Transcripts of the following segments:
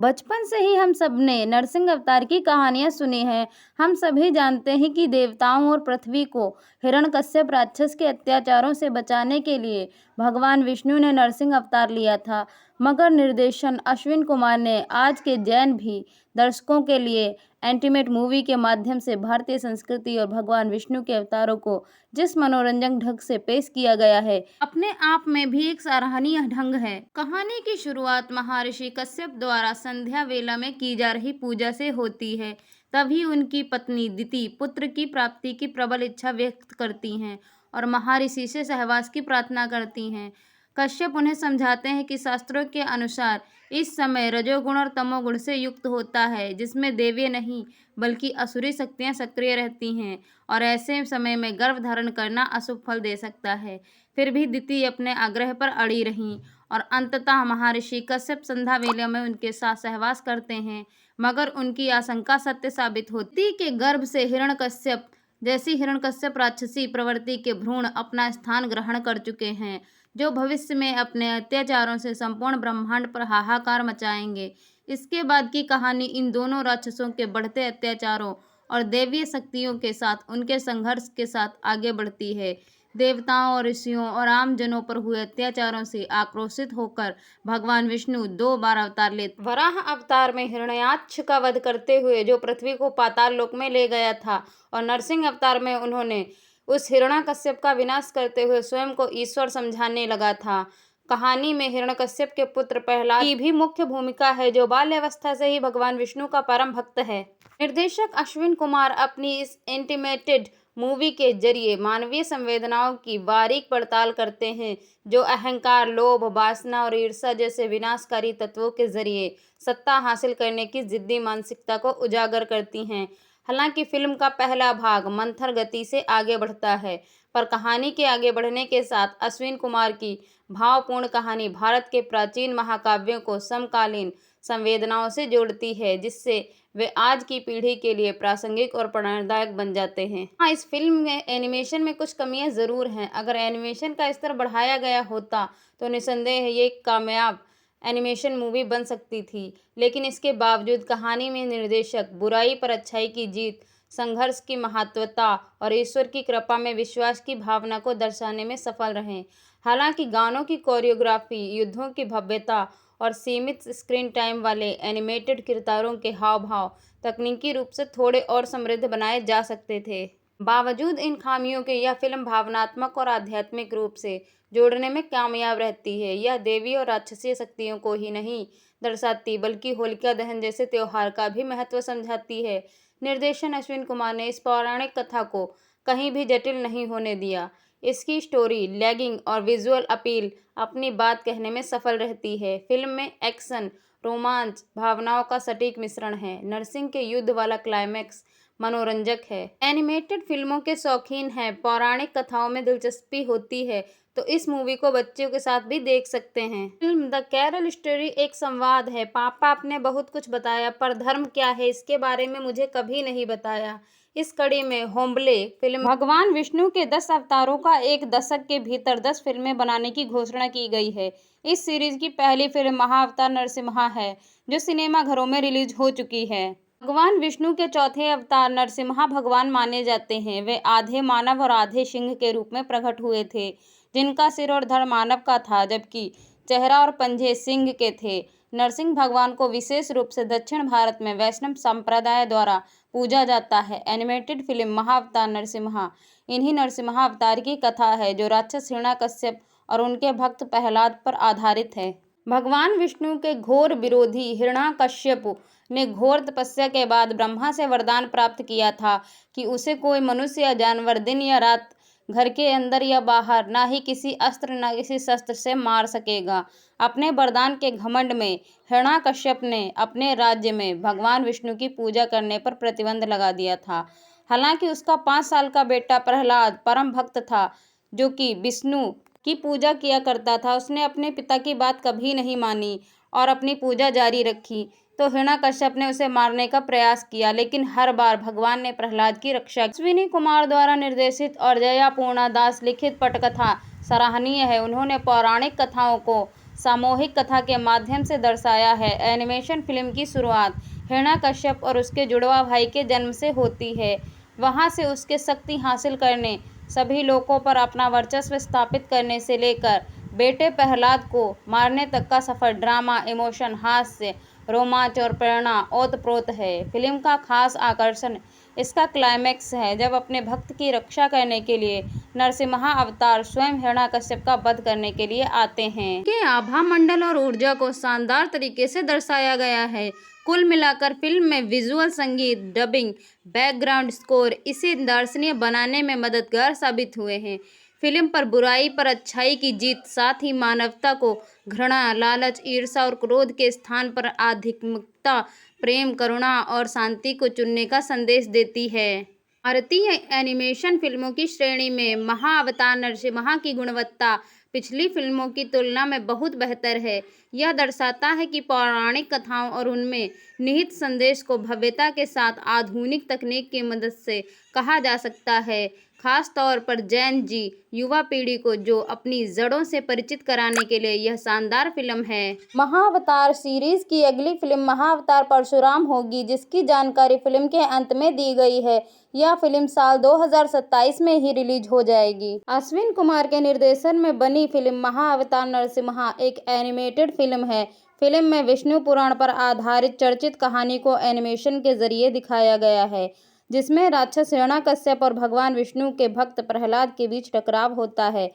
बचपन से ही हम सबने नरसिंह अवतार की कहानियां सुनी हैं। हम सभी जानते हैं कि देवताओं और पृथ्वी को हिरण्यकश्यप राक्षस के अत्याचारों से बचाने के लिए भगवान विष्णु ने नरसिंह अवतार लिया था। मगर निर्देशन अश्विन कुमार ने आज के जैन भी दर्शकों के लिए एंटीमेट मूवी के माध्यम से भारतीय संस्कृति और भगवान विष्णु के अवतारों को जिस मनोरंजक ढंग से पेश किया गया है, अपने आप में भी एक सराहनीय ढंग है। कहानी की शुरुआत महर्षि कश्यप द्वारा संध्या वेला में की जा रही पूजा से होती है। तभी उनकी पत्नी दिति पुत्र की प्राप्ति की प्रबल इच्छा व्यक्त करती हैं और महर्षि से सहवास की प्रार्थना करती हैं। कश्यप उन्हें समझाते हैं कि शास्त्रों के अनुसार इस समय रजोगुण और तमोगुण से युक्त होता है, जिसमें देवीय नहीं बल्कि असुरी शक्तियां सक्रिय रहती हैं और ऐसे समय में गर्भ धारण करना अशुभ फल दे सकता है। फिर भी दिति अपने आग्रह पर अड़ी रहीं और अंततः महर्षि कश्यप संध्या वेला में उनके साथ सहवास करते हैं, मगर उनकी आशंका सत्य साबित होती के गर्भ से हिरण्यकश्यप जैसी हिरण्यकश्यप राक्षसी प्रवृत्ति के भ्रूण अपना स्थान ग्रहण कर चुके हैं, जो भविष्य में अपने अत्याचारों से संपूर्ण ब्रह्मांड पर हाहाकार मचाएंगे। इसके बाद की कहानी इन दोनों राक्षसों के बढ़ते अत्याचारों और दैवीय शक्तियों के साथ उनके संघर्ष के साथ आगे बढ़ती है। देवताओं और ऋषियों और आम जनों पर हुए अत्याचारों से आक्रोशित होकर भगवान विष्णु 2 बार अवतार लेते। वराह अवतार में हिरण्याक्ष का वध करते हुए जो पृथ्वी को पाताल लोक में ले गया था, और नरसिंह अवतार में उन्होंने उस हिरण्यकश्यप का विनाश करते हुए स्वयं को ईश्वर समझाने लगा था। कहानी में हिरण्यकश्यप के पुत्र प्रहलाद की भी मुख्य भूमिका है, जो बाल्यावस्था से ही भगवान विष्णु का परम भक्त है। निर्देशक अश्विन कुमार अपनी इस एनिमेटेड मूवी के जरिए मानवीय संवेदनाओं की बारीक पड़ताल करते हैं, जो अहंकार, लोभ, वासना और ईर्ष्या जैसे विनाशकारी तत्वों के जरिए सत्ता हासिल करने की जिद्दी मानसिकता को उजागर करती हैं। हालांकि फिल्म का पहला भाग मंथर गति से आगे बढ़ता है, पर कहानी के आगे बढ़ने के साथ अश्विन कुमार की भावपूर्ण कहानी भारत के प्राचीन महाकाव्यों को समकालीन संवेदनाओं से जोड़ती है, जिससे वे आज की पीढ़ी के लिए प्रासंगिक और प्रेरणादायक बन जाते हैं। हाँ, इस फिल्म में एनिमेशन में कुछ कमियां जरूर हैं। अगर एनिमेशन का स्तर बढ़ाया गया होता तो निसंदेह ये एक कामयाब एनिमेशन मूवी बन सकती थी, लेकिन इसके बावजूद कहानी में निर्देशक बुराई पर अच्छाई की जीत, संघर्ष की महत्वता और ईश्वर की कृपा में विश्वास की भावना को दर्शाने में सफल रहे। हालांकि गानों की कोरियोग्राफी, युद्धों की भव्यता और सीमित स्क्रीन टाइम वाले एनिमेटेड किरदारों के हाव भाव तकनीकी रूप से थोड़े और समृद्ध बनाए जा सकते थे। बावजूद इन खामियों के यह फिल्म भावनात्मक और आध्यात्मिक रूप से जोड़ने में कामयाब रहती है। यह देवी और राक्षसीय शक्तियों को ही नहीं दर्शाती, बल्कि होलिका दहन जैसे त्योहार का भी महत्व समझाती है। निर्देशन अश्विन कुमार ने इस पौराणिक कथा को कहीं भी जटिल नहीं होने दिया। इसकी स्टोरी लैगिंग और विजुअल अपील अपनी बात कहने में सफल रहती है। फिल्म में एक्शन, रोमांच, भावनाओं का सटीक मिश्रण है। नरसिंह के युद्ध वाला क्लाइमैक्स मनोरंजक है। एनिमेटेड फिल्मों के शौकीन हैं, पौराणिक कथाओं में दिलचस्पी होती है, तो इस मूवी को बच्चों के साथ भी देख सकते हैं। फिल्म द कैरल स्टोरी एक संवाद है। पापा आपने बहुत कुछ बताया, पर धर्म क्या है इसके बारे में मुझे कभी नहीं बताया। इस कड़ी में होम्बले फिल्म भगवान विष्णु के 10 अवतारों का एक दशक के भीतर 10 फिल्में बनाने की घोषणा की गई है। इस सीरीज की पहली फिल्म महाअवतार नरसिम्हा है, जो सिनेमा घरों में रिलीज हो चुकी है। भगवान विष्णु के चौथे अवतार नरसिम्हा भगवान माने जाते हैं। वे आधे मानव और आधे सिंह के रूप में प्रकट हुए थे, जिनका सिर और धड़ मानव का था, जबकि चेहरा और पंजे सिंह के थे। नरसिंह भगवान को विशेष रूप से दक्षिण भारत में वैष्णव संप्रदाय द्वारा पूजा जाता है। एनिमेटेड फिल्म महाअवतार नरसिम्हा इन्हीं नरसिम्हा अवतार की कथा है, जो राक्षस हिरण्यकश्यप और उनके भक्त प्रहलाद पर आधारित है। भगवान विष्णु के घोर विरोधी हिरण्यकश्यप ने घोर तपस्या के बाद ब्रह्मा से वरदान प्राप्त किया था कि उसे कोई मनुष्य या जानवर दिन या रात, घर के अंदर या बाहर, ना ही किसी अस्त्र ना किसी शस्त्र से मार सकेगा। अपने वरदान के घमंड में हिरण्यकश्यप ने अपने राज्य में भगवान विष्णु की पूजा करने पर प्रतिबंध लगा दिया था। हालांकि उसका 5 साल का बेटा प्रहलाद परम भक्त था, जो कि विष्णु की पूजा किया करता था। उसने अपने पिता की बात कभी नहीं मानी और अपनी पूजा जारी रखी, तो हिरण्यकश्यप ने उसे मारने का प्रयास किया, लेकिन हर बार भगवान ने प्रहलाद की रक्षा की। अश्विनी कुमार द्वारा निर्देशित और जया पूर्णा दास लिखित पटकथा सराहनीय है। उन्होंने पौराणिक कथाओं को सामूहिक कथा के माध्यम से दर्शाया है। एनिमेशन फिल्म की शुरुआत हिरण्यकश्यप और उसके जुड़वा भाई के जन्म से होती है। वहाँ से उसके शक्ति हासिल करने, सभी लोगों पर अपना वर्चस्व स्थापित करने से लेकर बेटे प्रहलाद को मारने तक का सफर ड्रामा, इमोशन, हास्य, रोमांच और प्रेरणा ओतप्रोत है। फिल्म का खास आकर्षण इसका क्लाइमैक्स है, जब अपने भक्त की रक्षा करने के लिए नरसिम्हा अवतार स्वयं हिरण्यकश्यप का वध करने के लिए आते हैं। के आभा मंडल और ऊर्जा को शानदार तरीके से दर्शाया गया है। कुल मिलाकर फिल्म में विजुअल, संगीत, डबिंग, बैकग्राउंड स्कोर इसे दर्शनीय बनाने में मददगार साबित हुए हैं। फिल्म पर बुराई पर अच्छाई की जीत, साथ ही मानवता को घृणा, लालच, ईर्ष्या और क्रोध के स्थान पर आध्यात्मिकता, प्रेम, करुणा और शांति को चुनने का संदेश देती है। भारतीय एनिमेशन फिल्मों की श्रेणी में महाअवतार नरसिम्हा की गुणवत्ता पिछली फिल्मों की तुलना में बहुत बेहतर है। यह दर्शाता है कि पौराणिक कथाओं और उनमें निहित संदेश को भव्यता के साथ आधुनिक तकनीक की मदद से कहा जा सकता है। खास तौर पर जैन जी युवा पीढ़ी को जो अपनी जड़ों से परिचित कराने के लिए यह शानदार फिल्म है। महाअवतार सीरीज की अगली फिल्म महाअवतार परशुराम होगी, जिसकी जानकारी फिल्म के अंत में दी गई है। यह फिल्म साल 2027 में ही रिलीज हो जाएगी। अश्विन कुमार के निर्देशन में बनी फिल्म महाअवतार नरसिम्हा एक एनिमेटेड फिल्म है। फिल्म में विष्णु पुराण पर आधारित चर्चित कहानी को एनिमेशन के जरिए दिखाया गया है, जिसमें राक्षस हिरण्यकश्यप और भगवान विष्णु के भक्त प्रहलाद के बीच टकराव होता है।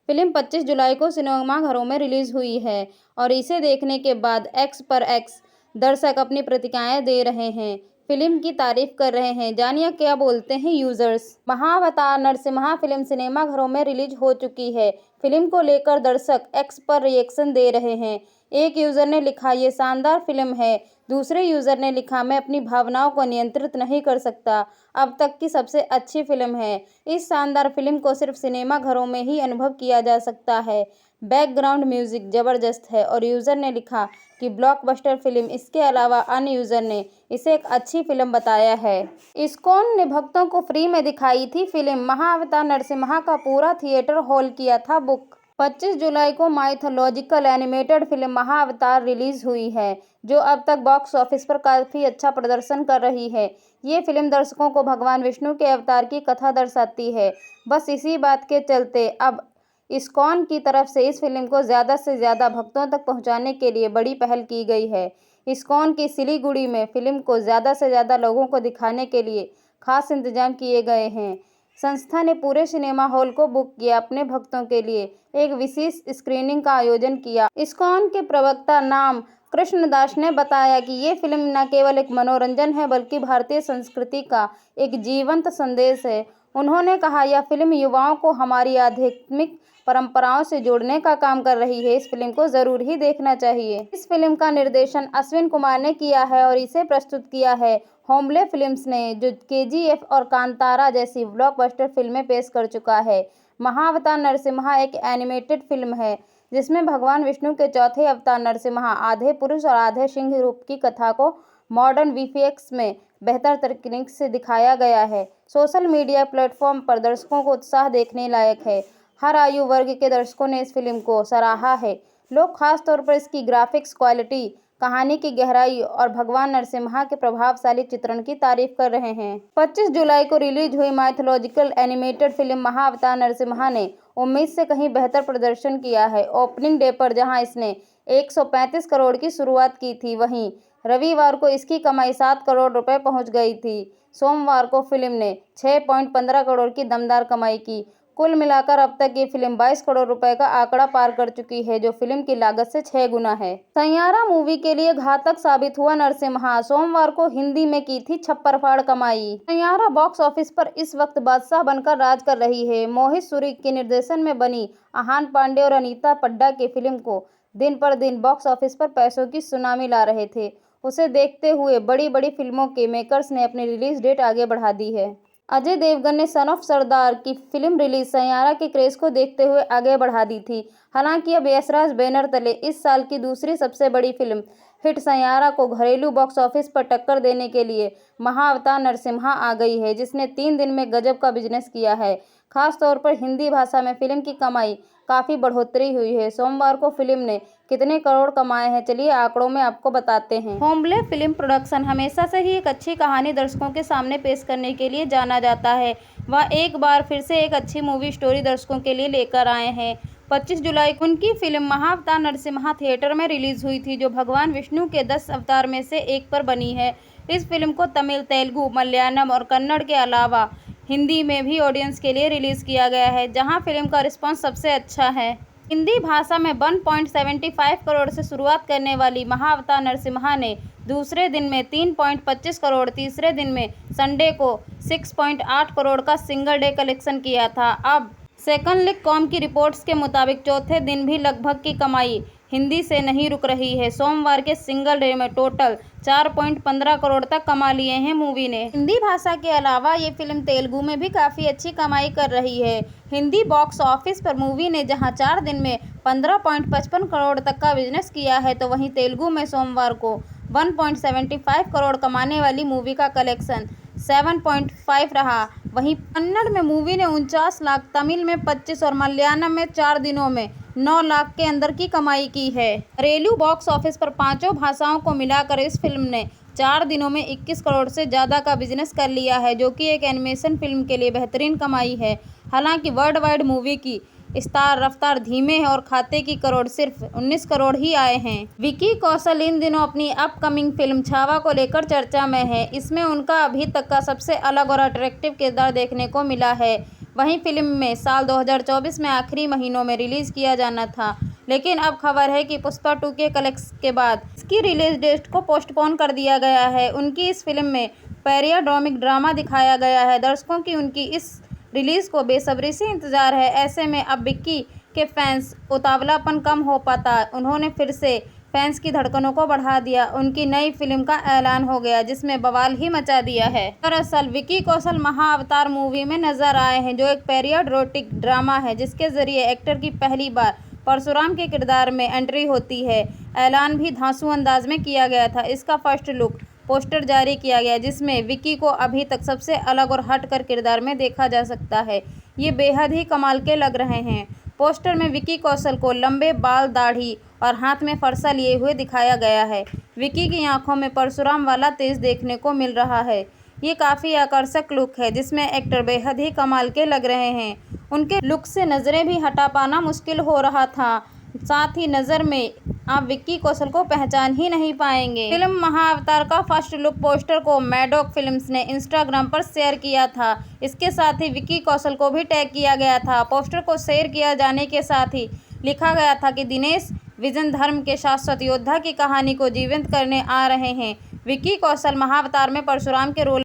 फिल्म 25 जुलाई को सिनेमाघरों में रिलीज हुई है और इसे देखने के बाद एक्स पर एक्स दर्शक अपनी प्रतिक्रियाएं दे रहे हैं, फिल्म की तारीफ कर रहे हैं। जानिए क्या बोलते हैं यूजर्स। महाअवतार नरसिम्हा फिल्म सिनेमाघरों में रिलीज हो चुकी है। फिल्म को लेकर दर्शक एक्स पर रिएक्शन दे रहे हैं। एक यूजर ने लिखा, ये शानदार फिल्म है। दूसरे यूजर ने लिखा, मैं अपनी भावनाओं को नियंत्रित नहीं कर सकता, अब तक की सबसे अच्छी फिल्म है। इस शानदार फिल्म को सिर्फ सिनेमाघरों में ही अनुभव किया जा सकता है। बैकग्राउंड म्यूजिक जबरदस्त है। और यूजर ने लिखा कि ब्लॉकबस्टर फिल्म। इसके अलावा अन्य यूजर ने इसे एक अच्छी फिल्म बताया है। इस्कॉन ने भक्तों को फ्री में दिखाई थी फिल्म। महाअवतार नरसिम्हा का पूरा थिएटर हॉल किया था बुक। 25 जुलाई को माइथोलॉजिकल एनिमेटेड फिल्म महाअवतार रिलीज हुई है, जो अब तक बॉक्स ऑफिस पर काफी अच्छा प्रदर्शन कर रही है। ये फिल्म दर्शकों को भगवान विष्णु के अवतार की कथा दर्शाती है। बस इसी बात के चलते अब इस्कॉन की तरफ से इस फिल्म को ज़्यादा से ज़्यादा भक्तों तक पहुंचाने के लिए बड़ी पहल की गई है। इस्कॉन की सिलीगुड़ी में फिल्म को ज़्यादा से ज़्यादा लोगों को दिखाने के लिए खास इंतजाम किए गए हैं। संस्था ने पूरे सिनेमा हॉल को बुक किया। अपने भक्तों के लिए एक विशेष स्क्रीनिंग का आयोजन किया। इस्कॉन के प्रवक्ता नाम कृष्णदास ने बताया कि ये फिल्म न केवल एक मनोरंजन है, बल्कि भारतीय संस्कृति का एक जीवंत संदेश है। उन्होंने कहा, यह फिल्म युवाओं को हमारी आध्यात्मिक परंपराओं से जोड़ने का काम कर रही है। इस फिल्म को जरूर ही देखना चाहिए। इस फिल्म का निर्देशन अश्विन कुमार ने किया है और इसे प्रस्तुत किया है होमले फिल्म्स ने, जो केजीएफ और कांतारा जैसी ब्लॉकबस्टर फिल्में पेश कर चुका है। महाअवतार नरसिम्हा एक एनिमेटेड फिल्म है, जिसमें भगवान विष्णु के चौथे अवतार नरसिम्हा आधे पुरुष और आधे सिंह रूप की कथा को मॉडर्न वीएफएक्स में बेहतर तकनीक से दिखाया गया है। सोशल मीडिया प्लेटफॉर्म पर दर्शकों को उत्साह देखने लायक है। हर आयु वर्ग के दर्शकों ने इस फिल्म को सराहा है। लोग खास तौर पर इसकी ग्राफिक्स क्वालिटी, कहानी की गहराई और भगवान नरसिम्हा के प्रभावशाली चित्रण की तारीफ कर रहे हैं। 25 जुलाई को रिलीज हुई माइथोलॉजिकल एनिमेटेड फिल्म महाअवतार नरसिम्हा ने उम्मीद से कहीं बेहतर प्रदर्शन किया है। ओपनिंग डे पर जहां इसने 135 करोड़ की शुरुआत की थी, वहीं रविवार को इसकी कमाई 7 करोड़ रुपए पहुंच गई थी। सोमवार को फिल्म ने 6.15 करोड़ की दमदार कमाई की। कुल मिलाकर अब तक ये फिल्म 22 करोड़ रुपए का आंकड़ा पार कर चुकी है, जो फिल्म की लागत से 6 गुना है। सैयारा मूवी के लिए घातक साबित हुआ नरसिम्हा। सोमवार को हिंदी में की थी छप्पर फाड़ कमाई। सैयारा बॉक्स ऑफिस पर इस वक्त बादशाह बनकर राज कर रही है। मोहित सूरी के निर्देशन में बनी आहान पांडे और अनीता पड्डा की फिल्म को दिन पर दिन बॉक्स ऑफिस पर पैसों की सुनामी ला रहे थे। उसे देखते हुए बड़ी बड़ी फिल्मों के मेकर्स ने अपनी रिलीज डेट आगे बढ़ा दी है। अजय देवगन ने सन ऑफ सरदार की फिल्म रिलीज सैयारा के क्रेज को देखते हुए आगे बढ़ा दी थी। हालांकि अब यशराज बैनर तले इस साल की दूसरी सबसे बड़ी फिल्म हिट सैयारा को घरेलू बॉक्स ऑफिस पर टक्कर देने के लिए महाअवतार नरसिम्हा आ गई है, जिसने 3 दिन में गजब का बिजनेस किया है। खास तौर पर हिंदी भाषा में फिल्म की कमाई काफ़ी बढ़ोतरी हुई है। सोमवार को फिल्म ने कितने करोड़ कमाए हैं, चलिए आंकड़ों में आपको बताते हैं। होम्बले फिल्म प्रोडक्शन हमेशा से ही एक अच्छी कहानी दर्शकों के सामने पेश करने के लिए जाना जाता है। वह एक बार फिर से एक अच्छी मूवी स्टोरी दर्शकों के लिए लेकर आए हैं। 25 जुलाई को उनकी फिल्म महाअवतार नरसिम्हा थिएटर में रिलीज हुई थी, जो भगवान विष्णु के 10 अवतार में से एक पर बनी है। इस फिल्म को तमिल, तेलुगु, मलयालम और कन्नड़ के अलावा हिंदी में भी ऑडियंस के लिए रिलीज किया गया है, जहां फिल्म का रिस्पांस सबसे अच्छा है। हिंदी भाषा में 1.75 करोड़ से शुरुआत करने वाली महाअवतार नरसिम्हा ने दूसरे दिन में 3.25 करोड़, तीसरे दिन में संडे को 6.8 करोड़ का सिंगल डे कलेक्शन किया था। अब सेकंड लीग कॉम की रिपोर्ट्स के मुताबिक चौथे दिन भी लगभग की कमाई हिंदी से नहीं रुक रही है। सोमवार के सिंगल डे में टोटल 4.15 करोड़ तक कमा लिए हैं मूवी ने। हिंदी भाषा के अलावा ये फिल्म तेलुगु में भी काफ़ी अच्छी कमाई कर रही है। हिंदी बॉक्स ऑफिस पर मूवी ने जहां 4 दिन में 15.55 करोड़ तक का बिजनेस किया है, तो वहीं तेलुगु में सोमवार को 1.75 करोड़ कमाने वाली मूवी का कलेक्शन 7.5 रहा। वहीं कन्नड़ में मूवी ने 49 लाख, तमिल में 25 और मलयालम में 4 दिनों में 9 लाख के अंदर की कमाई की है। घरेलू बॉक्स ऑफिस पर पांचों भाषाओं को मिलाकर इस फिल्म ने 4 दिनों में 21 करोड़ से ज़्यादा का बिजनेस कर लिया है, जो कि एक एनिमेशन फिल्म के लिए बेहतरीन कमाई है। हालांकि वर्ल्ड वाइड मूवी की रफ्तार धीमे है और खाते की करोड़ सिर्फ 19 करोड़ ही आए हैं। विकी कौशल इन दिनों अपनी अपकमिंग फिल्म छावा को लेकर चर्चा में है। इसमें उनका अभी तक का सबसे अलग और अट्रैक्टिव किरदार देखने को मिला है। वहीं फिल्म में साल 2024 में आखिरी महीनों में रिलीज किया जाना था, लेकिन अब खबर है कि पुष्पा 2 के कलेक्शन के बाद इसकी रिलीज डेट को पोस्टपोन कर दिया गया है। उनकी इस फिल्म में पैरियोडिक ड्रामा दिखाया गया है। दर्शकों की उनकी इस रिलीज को बेसब्री से इंतजार है। ऐसे में अब विक्की के फैंस उतावलापन कम हो पाता, उन्होंने फिर से फैंस की धड़कनों को बढ़ा दिया। उनकी नई फिल्म का ऐलान हो गया, जिसमें बवाल ही मचा दिया है। दरअसल विकी कौशल महाअवतार मूवी में नजर आए हैं, जो एक पैरियोडिक ड्रामा है, जिसके जरिए एक्टर की पहली बार परशुराम के किरदार में एंट्री होती है। ऐलान भी धांसू अंदाज में किया गया था। इसका फर्स्ट लुक पोस्टर जारी किया गया, जिसमें विकी को अभी तक सबसे अलग और हटकर किरदार में देखा जा सकता है। ये बेहद ही कमाल के लग रहे हैं। पोस्टर में विकी कौशल को लंबे बाल, दाढ़ी और हाथ में फरसा लिए हुए दिखाया गया है। विकी की आंखों में परशुराम वाला तेज देखने को मिल रहा है। ये काफ़ी आकर्षक लुक है, जिसमें एक्टर बेहद ही कमाल के लग रहे हैं। उनके लुक से नज़रें भी हटा पाना मुश्किल हो रहा था। साथ ही नज़र में आप विक्की कौशल को पहचान ही नहीं पाएंगे। फिल्म महाअवतार का फर्स्ट लुक पोस्टर को मैडॉक फिल्म्स ने इंस्टाग्राम पर शेयर किया था। इसके साथ ही विक्की कौशल को भी टैग किया गया था। पोस्टर को शेयर किया जाने के साथ ही लिखा गया था कि दिनेश विजन धर्म के शाश्वत योद्धा की कहानी को जीवंत करने आ रहे हैं। विक्की कौशल महाअवतार में परशुराम के रोल